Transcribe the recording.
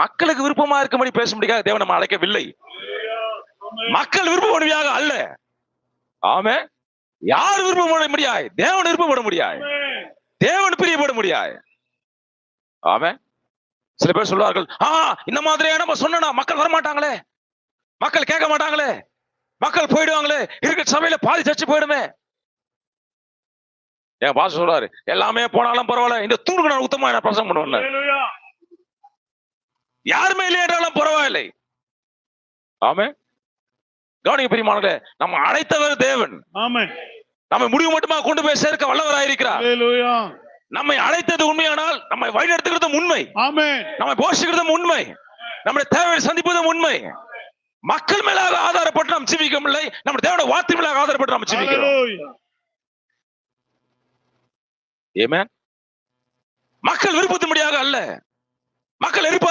மக்களுக்கு விருப்பமா இருக்கும்படி பேசும்படியாக தேவன் நம்ம அழைக்கவில்லை. மக்கள் விருப்பப்படுவதாக அல்ல. ஆமே. யார் விருப்பப்பட முடியாது? தேவன் விருப்பப்பட முடியாது. தேவன் பிரியப்பட முடியாது. ஆமே. சில பேர் சொல்வார்கள், இந்த மாதிரியா நம்ம சொன்னா மக்கள் வரமாட்டாங்களே, மக்கள் கேட்க மாட்டாங்களே, மக்கள் போயிடுவாங்களே, இருக்க சபையில பாதி சர்ச்சு போயிடுமே. என் பாஸ் சொல்றாரு, எல்லாமே போனாலும் பரவாயில்ல, இந்த தூணுக்கு நான் உத்தமா என்ன பிரசங்கம் பண்ணுவேன். யாருமே இல்லை என்றாலும் பரவாயில்லை. ஆமே. கவனிக்க பிரியமானவர்களே, நம்ம அழைத்தவர் தேவன். ஆமென். நம்ம முடிவு மட்டுமா கொண்டு போய் சேர்க்க வல்லவராயிருக்கிறார். ஹல்லேலூயா. நம்மை அழைத்தது உண்மையானால் நம்மை வழிநடத்துகிறதும் உண்மை. ஆமென். நம்மை போஷிக்கிறதும் உண்மை. நம்முடைய தேவையை சந்திப்பதும் உண்மை. மக்கள் மேலாக ஆதாரப்பட்டு நாம் ஜீவிக்கவில்லை, நம்ம தேவனுடைய வார்த்தை மேலாக ஆதாரப்பட்டு நாம் ஜீவிக்கிறோம். ஆமென். மக்கள் விருப்பத்தின்படியாக அல்ல, மக்கள் எதிர்ப்பு